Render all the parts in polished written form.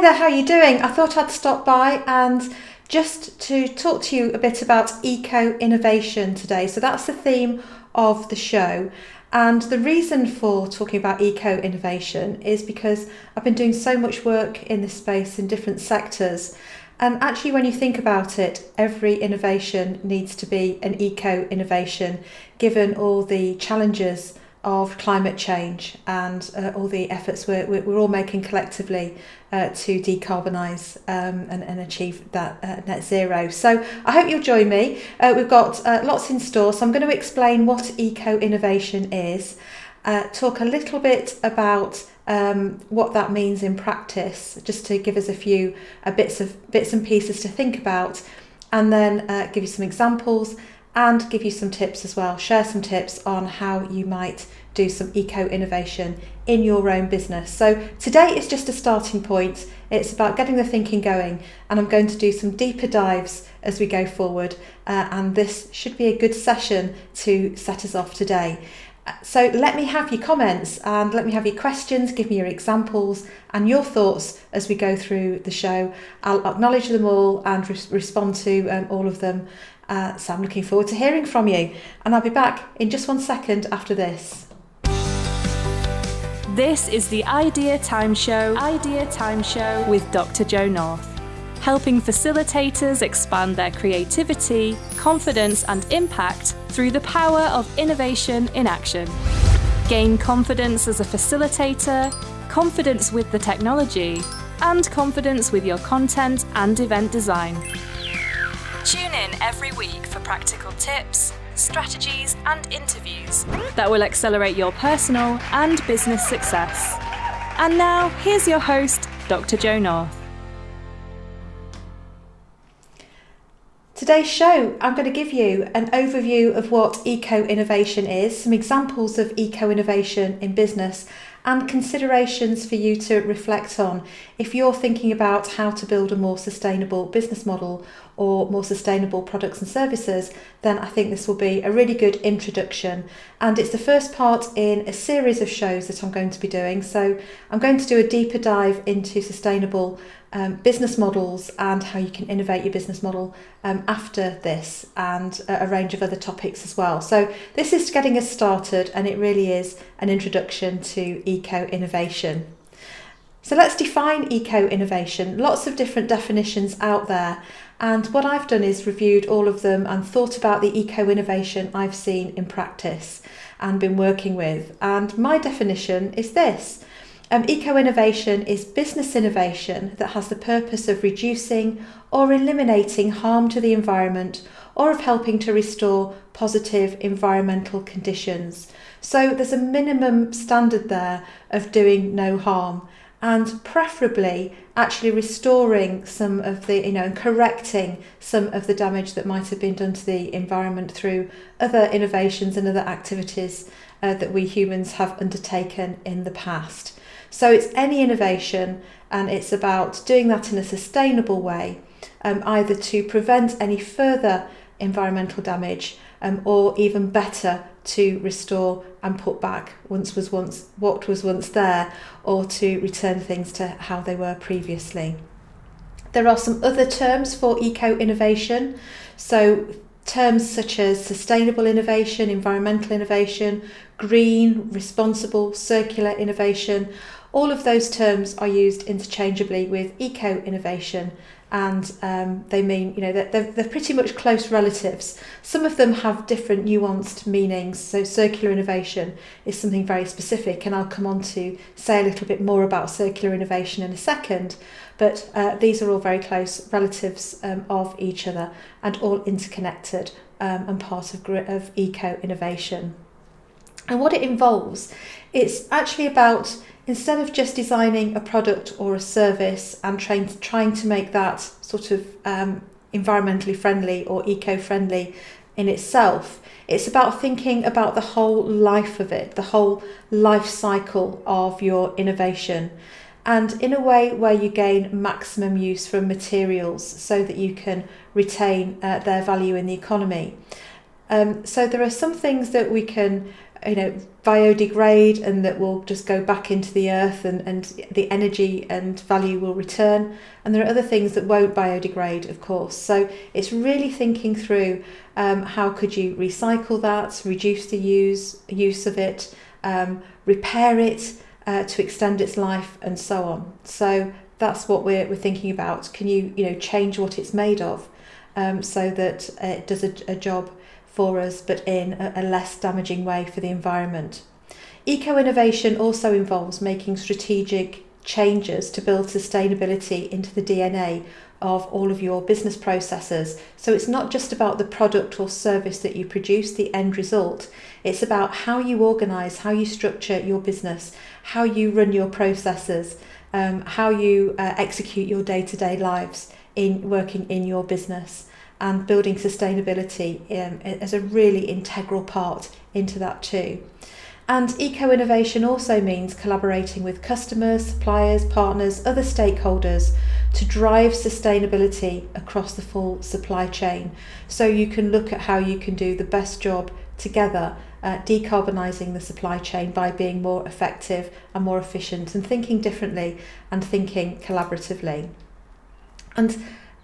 there, how are you doing? I thought I'd stop by and just to talk to you a bit about eco-innovation today. So that's the theme of the show. And the reason for talking about eco-innovation is because I've been doing so much work in this space in different sectors. And actually, when you think about it, every innovation needs to be an eco-innovation, given all the challenges of climate change and all the efforts we're all making collectively to decarbonise and achieve that net zero. So I hope you'll join me. We've got lots in store, so I'm going to explain what eco-innovation is, talk a little bit about what that means in practice, just to give us a few bits and pieces to think about, and then give you some examples and give you some tips as well, share some tips on how you might do some eco-innovation in your own business. So today is just a starting point. It's about getting the thinking going, and I'm going to do some deeper dives as we go forward, and this should be a good session to set us off today. So let me have your comments and let me have your questions, give me your examples and your thoughts as we go through the show. I'll acknowledge them all and respond to all of them. So I'm looking forward to hearing from you, and I'll be back in just 1 second after this. This is the Idea Time Show with Dr. Jo North, helping facilitators expand their creativity, confidence and impact through the power of innovation in action. Gain confidence as a facilitator, confidence with the technology, and confidence with your content and event design. Tune in every week for practical tips, strategies and interviews that will accelerate your personal and business success. And now, here's your host, Dr. Jo North. Today's show, I'm going to give you an overview of what eco-innovation is, some examples of eco-innovation in business, and considerations for you to reflect on if you're thinking about how to build a more sustainable business model or more sustainable products and services. Then I think this will be a really good introduction, and it's the first part in a series of shows that I'm going to be doing. So I'm going to do a deeper dive into sustainable business models and how you can innovate your business model after this, and a range of other topics as well. So this is getting us started, and it really is an introduction to eco-innovation. So let's define eco-innovation. Lots of different definitions out there, and what I've done is reviewed all of them and thought about the eco-innovation I've seen in practice and been working with. And my definition is this. Eco-innovation is business innovation that has the purpose of reducing or eliminating harm to the environment, or of helping to restore positive environmental conditions. So there's a minimum standard there of doing no harm, and preferably actually restoring some of the, and correcting some of the damage that might have been done to the environment through other innovations and other activities that we humans have undertaken in the past. So it's any innovation, and it's about doing that in a sustainable way, either to prevent any further environmental damage, or even better, to restore and put back what was once there, or to return things to how they were previously. There are some other terms for eco-innovation. So terms such as sustainable innovation, environmental innovation, green, responsible, circular innovation, all of those terms are used interchangeably with eco-innovation, and they mean, they're pretty much close relatives. Some of them have different nuanced meanings. So circular innovation is something very specific, and I'll come on to say a little bit more about circular innovation in a second. But these are all very close relatives of each other, and all interconnected and part of eco-innovation. And what it involves, it's actually about, instead of just designing a product or a service and trying to make that sort of environmentally friendly or eco-friendly in itself, it's about thinking about the whole life of it, the whole life cycle of your innovation, and in a way where you gain maximum use from materials so that you can retain their value in the economy. So there are some things that we can biodegrade and that will just go back into the earth and the energy and value will return. And there are other things that won't biodegrade, of course. So it's really thinking through how could you recycle that, reduce the use of it, repair it to extend its life, and so on. So that's what we're thinking about. Can you change what it's made of so that it does a job for us, but in a less damaging way for the environment. Eco-innovation also involves making strategic changes to build sustainability into the DNA of all of your business processes. So it's not just about the product or service that you produce, the end result. It's about how you organise, how you structure your business, how you run your processes, how you execute your day-to-day lives in working in your business, and building sustainability as a really integral part into that too. And eco-innovation also means collaborating with customers, suppliers, partners, other stakeholders to drive sustainability across the full supply chain. So you can look at how you can do the best job together, decarbonising the supply chain by being more effective and more efficient and thinking differently and thinking collaboratively. And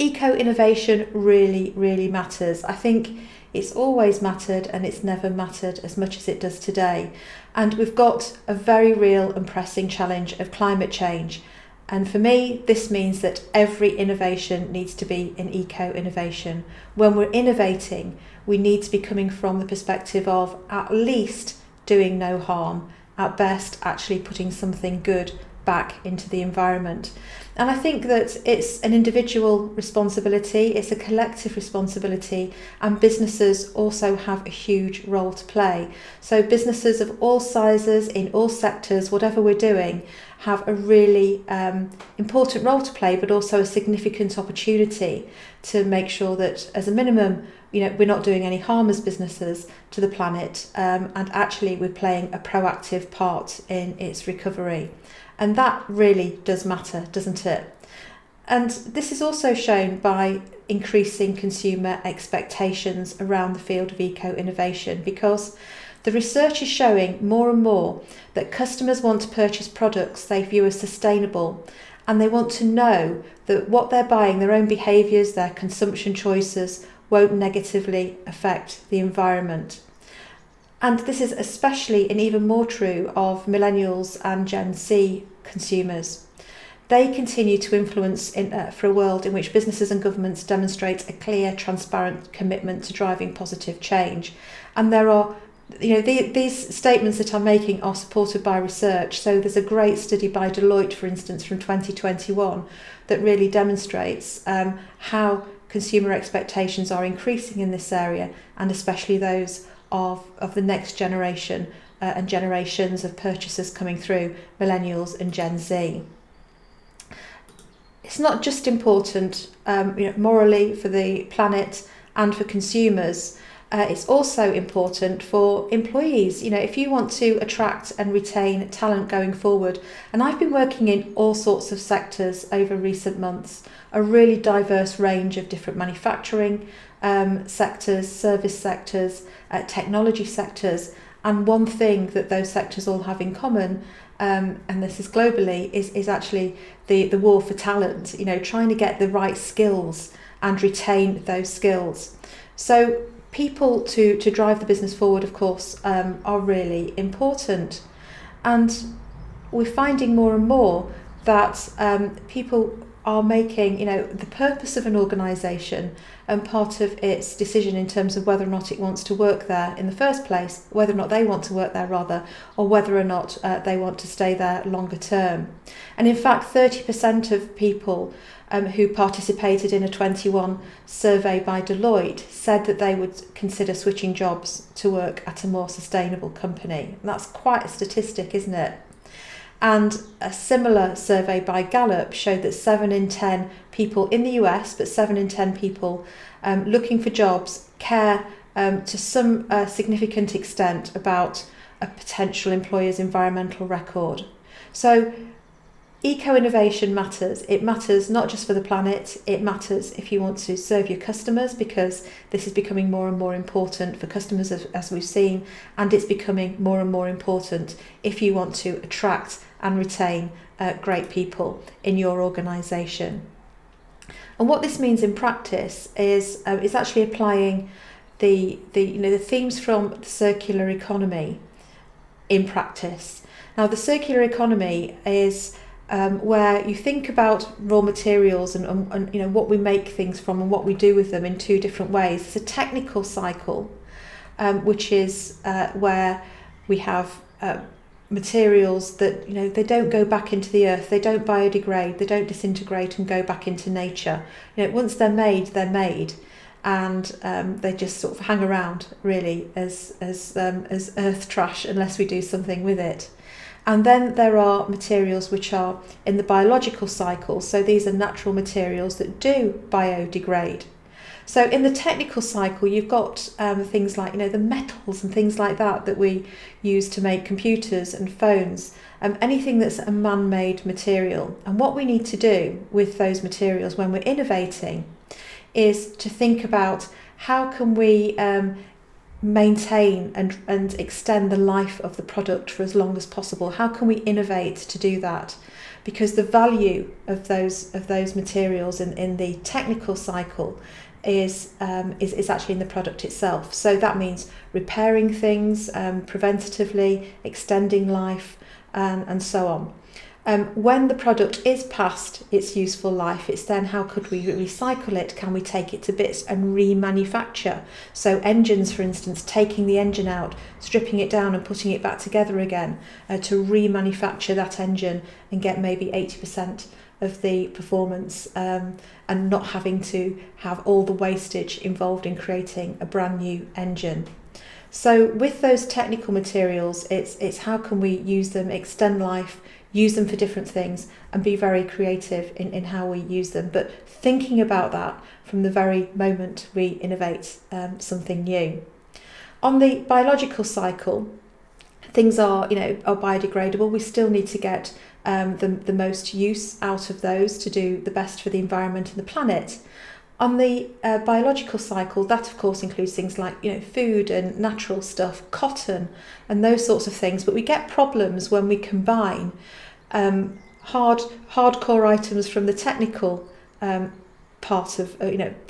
eco-innovation really, really matters. I think it's always mattered and it's never mattered as much as it does today. And we've got a very real and pressing challenge of climate change. And for me, this means that every innovation needs to be an eco-innovation. When we're innovating, we need to be coming from the perspective of at least doing no harm, at best actually putting something good back into the environment. And I think that it's an individual responsibility, it's a collective responsibility, and businesses also have a huge role to play. So businesses of all sizes, in all sectors, whatever we're doing, have a really important role to play, but also a significant opportunity to make sure that as a minimum, we're not doing any harm as businesses to the planet, and actually we're playing a proactive part in its recovery. And that really does matter, doesn't it? And this is also shown by increasing consumer expectations around the field of eco-innovation, because the research is showing more and more that customers want to purchase products they view as sustainable, and they want to know that what they're buying, their own behaviours, their consumption choices, won't negatively affect the environment. And this is especially and even more true of millennials and Gen Z consumers. They continue to influence for a world in which businesses and governments demonstrate a clear, transparent commitment to driving positive change. And there are, these statements that I'm making are supported by research. So there's a great study by Deloitte, for instance, from 2021 that really demonstrates how consumer expectations are increasing in this area, and especially those of the next generation and generations of purchasers coming through, millennials and Gen Z. It's not just important morally for the planet and for consumers, it's also important for employees. If you want to attract and retain talent going forward, and I've been working in all sorts of sectors over recent months, a really diverse range of different manufacturing sectors, service sectors, technology sectors, and one thing that those sectors all have in common, and this is globally, is actually the war for talent, trying to get the right skills and retain those skills. So people to drive the business forward, of course, are really important. And we're finding more and more that people are making, the purpose of an organisation and part of its decision in terms of whether or not it wants to work there in the first place, whether or not they want to work there rather, or whether or not they want to stay there longer term. And in fact, 30% of people who participated in a 21 survey by Deloitte said that they would consider switching jobs to work at a more sustainable company. And that's quite a statistic, isn't it? And a similar survey by Gallup showed that 7 in 10 people in the US, but 7 in 10 people looking for jobs care to some significant extent about a potential employer's environmental record. So Eco-innovation matters. It matters not just for the planet, it matters if you want to serve your customers, because this is becoming more and more important for customers as we've seen, and it's becoming more and more important if you want to attract and retain great people in your organisation. And what this means in practice is it's actually applying the themes from the circular economy in practice. Now, the circular economy is where you think about raw materials and what we make things from and what we do with them in two different ways. It's a technical cycle, which is where we have materials that they don't go back into the earth, they don't biodegrade, they don't disintegrate and go back into nature. Once they're made, and they just sort of hang around really as earth trash unless we do something with it. And then there are materials which are in the biological cycle. So these are natural materials that do biodegrade. So in the technical cycle, you've got things like, the metals and things like that we use to make computers and phones, anything that's a man-made material. And what we need to do with those materials when we're innovating is to think about how can we maintain and extend the life of the product for as long as possible. How can we innovate to do that? Because the value of those materials in the technical cycle is actually in the product itself. So that means repairing things preventatively, extending life, and so on. When the product is past its useful life, it's then how could we recycle it? Can we take it to bits and remanufacture? So engines, for instance, taking the engine out, stripping it down and putting it back together again to remanufacture that engine and get maybe 80% of the performance and not having to have all the wastage involved in creating a brand new engine. So with those technical materials, it's how can we use them, extend life, use them for different things, and be very creative in how we use them, but thinking about that from the very moment we innovate something new. On the biological cycle, things are biodegradable. We still need to get the most use out of those to do the best for the environment and the planet. On the biological cycle, that of course includes things like food and natural stuff, cotton and those sorts of things. But we get problems when we combine hardcore items from the technical part of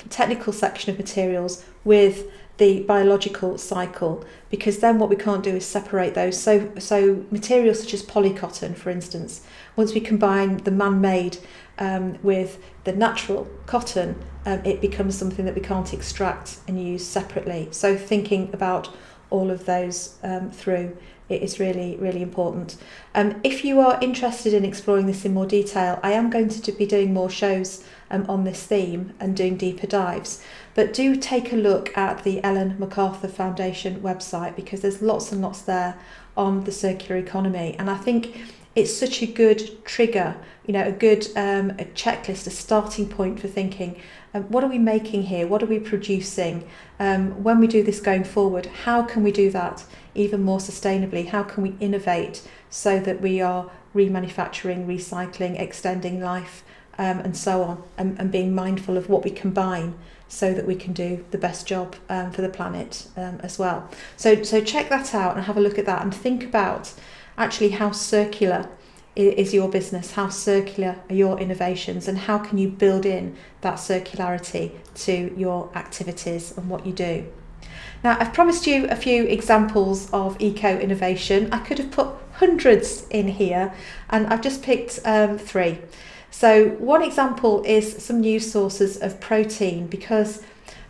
technical section of materials with the biological cycle, because then what we can't do is separate those. So materials such as polycotton, for instance, once we combine the man-made with the natural cotton, it becomes something that we can't extract and use separately. So thinking about all of those through it is really, really important. If you are interested in exploring this in more detail, I am going to be doing more shows on this theme and doing deeper dives. But do take a look at the Ellen MacArthur Foundation website, because there's lots and lots there on the circular economy. And I think it's such a good trigger, a good a checklist, a starting point for thinking, what are we making here? What are we producing? When we do this going forward, how can we do that even more sustainably? How can we innovate so that we are remanufacturing, recycling, extending life, and so on, and being mindful of what we combine so that we can do the best job for the planet as well. So check that out and have a look at that and think about actually how circular is your business, how circular are your innovations, and how can you build in that circularity to your activities and what you do. Now, I've promised you a few examples of eco-innovation. I could have put hundreds in here, and I've just picked 3. So one example is some new sources of protein, because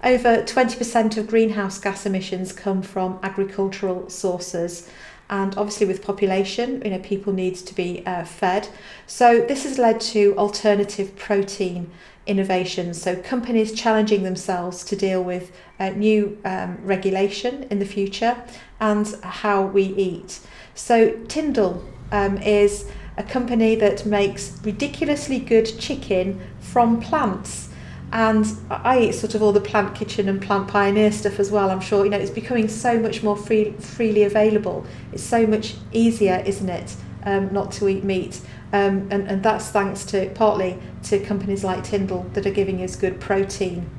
over 20% of greenhouse gas emissions come from agricultural sources. And obviously with population, people need to be fed. So this has led to alternative protein innovations. So companies challenging themselves to deal with new regulation in the future and how we eat. So Tyndall is a company that makes ridiculously good chicken from plants. And I eat sort of all the Plant Kitchen and Plant Pioneer stuff as well. I'm sure it's becoming so much more freely available. It's so much easier, isn't it, not to eat meat. And that's thanks to partly to companies like Tyndall that are giving us good protein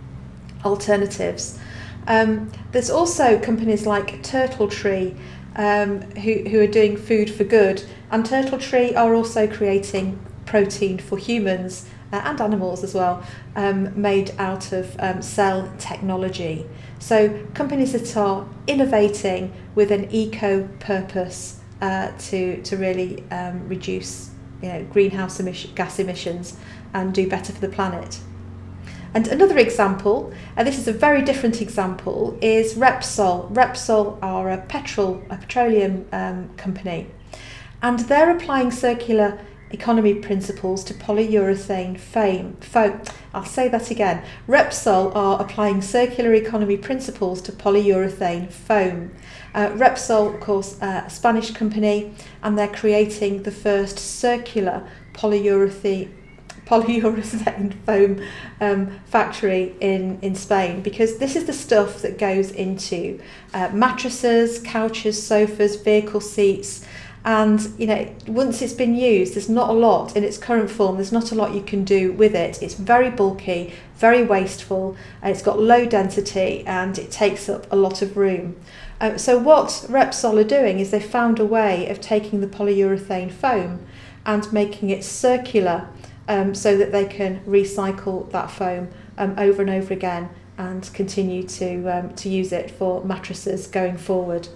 alternatives. There's also companies like Turtle Tree who are doing food for good, and Turtle Tree are also creating protein for humans and animals as well, made out of cell technology. So companies that are innovating with an eco purpose to really reduce greenhouse gas emissions and do better for the planet. And another example, and this is a very different example, is Repsol. Repsol are a petroleum company, and they're applying circular economy principles to polyurethane foam. I'll say that again. Repsol are applying circular economy principles to polyurethane foam. Repsol, of course, a Spanish company, and they're creating the first circular polyurethane foam factory in Spain, because this is the stuff that goes into mattresses, couches, sofas, vehicle seats. And once it's been used, there's not a lot in its current form. There's not a lot you can do with it. It's very bulky, very wasteful. It's got low density, and it takes up a lot of room. So what Repsol are doing is they've found a way of taking the polyurethane foam and making it circular, so that they can recycle that foam over and over again and continue to use it for mattresses going forward.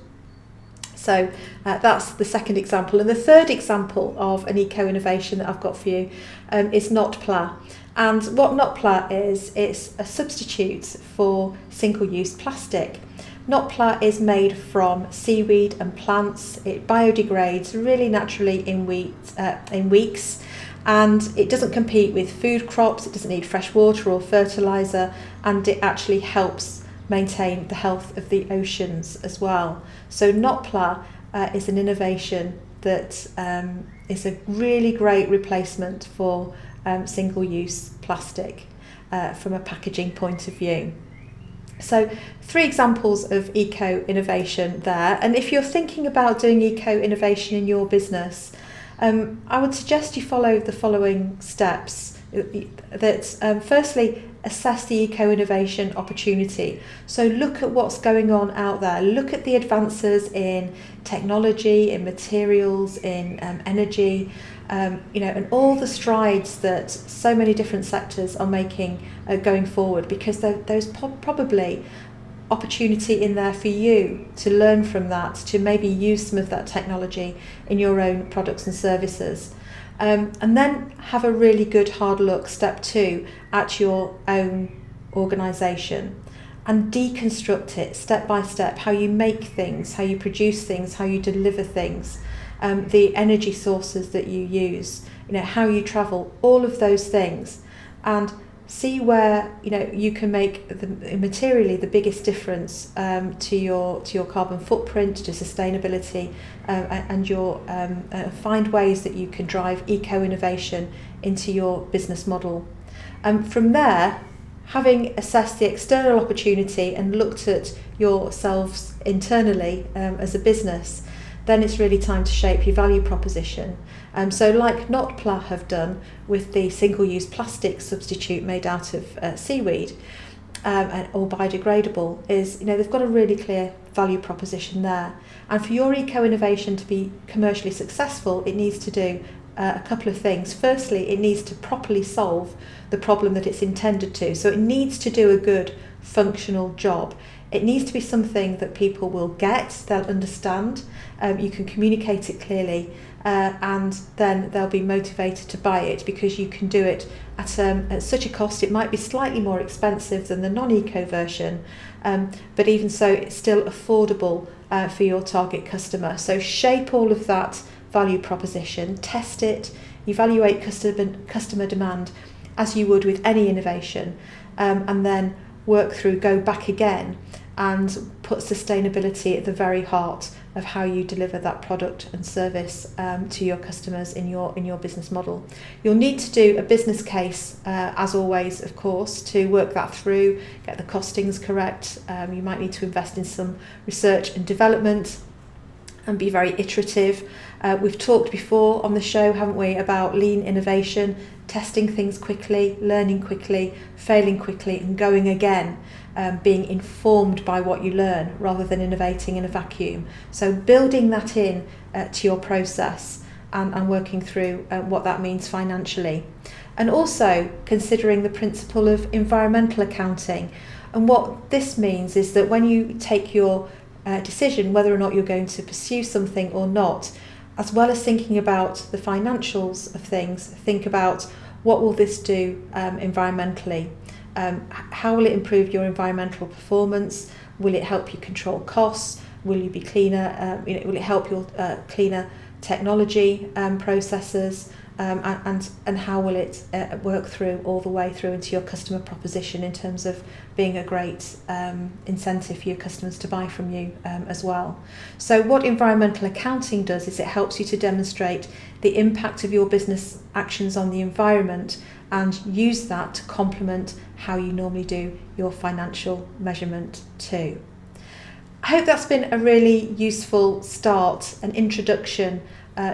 So that's the second example. And the third example of an eco-innovation that I've got for you is Notpla. And what Notpla is, it's a substitute for single-use plastic. Notpla is made from seaweed and plants. It biodegrades really naturally in weeks. And it doesn't compete with food crops, it doesn't need fresh water or fertiliser, and it actually helps maintain the health of the oceans as well. So Notpla is an innovation that is a really great replacement for single-use plastic from a packaging point of view. So 3 examples of eco-innovation there. And if you're thinking about doing eco-innovation in your business, I would suggest you follow the following steps. That firstly, assess the eco-innovation opportunity. So look at what's going on out there. Look at the advances in technology, in materials, in energy, and all the strides that so many different sectors are making going forward, because there's probably opportunity in there for you to learn from that, to maybe use some of that technology in your own products and services. And then have a really good hard look, step 2, at your own organisation and deconstruct it step by step, how you make things, how you produce things, how you deliver things, the energy sources that you use, how you travel, all of those things, and see where you can make materially the biggest difference to your carbon footprint, to sustainability, and find ways that you can drive eco-innovation into your business model. From there, having assessed the external opportunity and looked at yourselves internally as a business, then it's really time to shape your value proposition. So like Notpla have done with the single-use plastic substitute made out of seaweed or biodegradable, is they've got a really clear value proposition there. And for your eco-innovation to be commercially successful, it needs to do a couple of things. Firstly, it needs to properly solve the problem that it's intended to. So it needs to do a good functional job. It needs to be something that people will get, they'll understand, you can communicate it clearly, and then they'll be motivated to buy it because you can do it at such a cost. It might be slightly more expensive than the non-eco version, but even so, it's still affordable for your target customer. So shape all of that value proposition, test it, evaluate customer demand as you would with any innovation, and then go back again and put sustainability at the very heart of how you deliver that product and service to your customers in your business model. You'll need to do a business case, as always, of course, to work that through, get the costings correct. You might need to invest in some research and development. and be very iterative. We've talked before on the show, haven't we, about lean innovation, testing things quickly, learning quickly, failing quickly and going again, being informed by what you learn rather than innovating in a vacuum. So building that in to your process and working through what that means financially. And also considering the principle of environmental accounting. And what this means is that when you take your decision whether or not you're going to pursue something or not, as well as thinking about the financials of things, think about what will this do environmentally? How will it improve your environmental performance? Will it help you control costs? Will you be cleaner? Will it help your cleaner technology processes? And how will it work through all the way through into your customer proposition in terms of being a great incentive for your customers to buy from you as well. So what environmental accounting does is it helps you to demonstrate the impact of your business actions on the environment and use that to complement how you normally do your financial measurement too. I hope that's been a really useful start, an introduction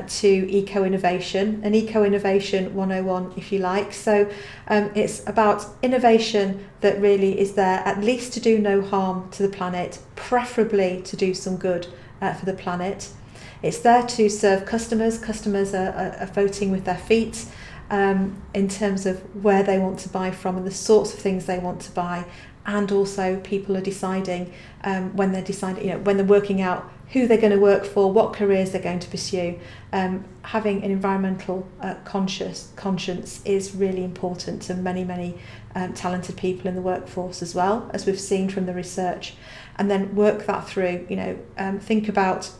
to eco-innovation, an eco-innovation 101 if you like. So it's about innovation that really is there at least to do no harm to the planet, preferably to do some good for the planet. It's there to serve customers. Customers are voting with their feet in terms of where they want to buy from and the sorts of things they want to buy. And also people are deciding when they're working out who they're going to work for, what careers they're going to pursue. Having an environmental conscience is really important to many talented people in the workforce as well, as we've seen from the research. And then work that through, think about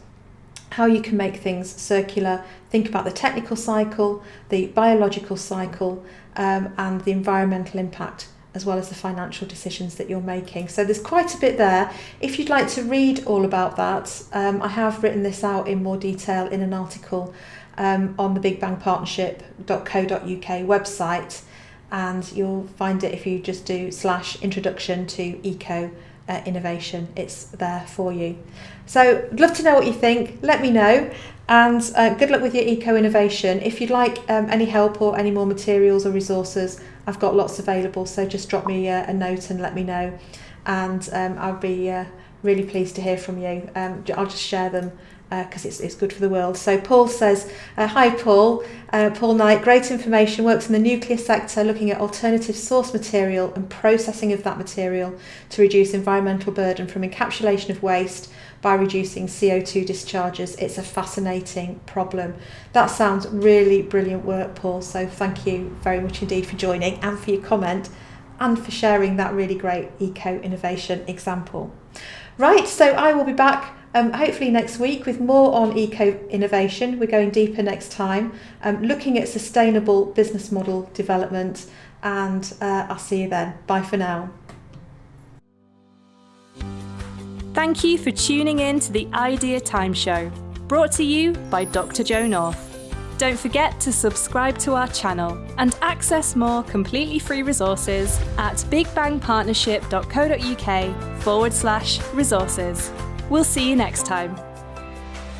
how you can make things circular, think about the technical cycle, the biological cycle, and the environmental impact, as well as the financial decisions that you're making. So there's quite a bit there. If you'd like to read all about that, I have written this out in more detail in an article on the bigbangpartnership.co.uk website, and you'll find it if you just do /introduction to eco innovation. It's there for you. So I'd love to know what you think. Let me know, and good luck with your eco innovation. If you'd like any help or any more materials or resources, I've got lots available, so just drop me a note and let me know, and I'll be really pleased to hear from you. I'll just share them because it's good for the world. So Paul says, hi Paul, Paul Knight, great information, works in the nuclear sector looking at alternative source material and processing of that material to reduce environmental burden from encapsulation of waste by reducing CO2 discharges. It's a fascinating problem. That sounds really brilliant work, Paul, so thank you very much indeed for joining and for your comment and for sharing that really great eco-innovation example. Right, so I will be back hopefully next week with more on eco-innovation. We're going deeper next time, looking at sustainable business model development, and I'll see you then. Bye for now. Thank you for tuning in to the Idea Time Show, brought to you by Dr. Joe North. Don't forget to subscribe to our channel and access more completely free resources at bigbangpartnership.co.uk/resources. We'll see you next time.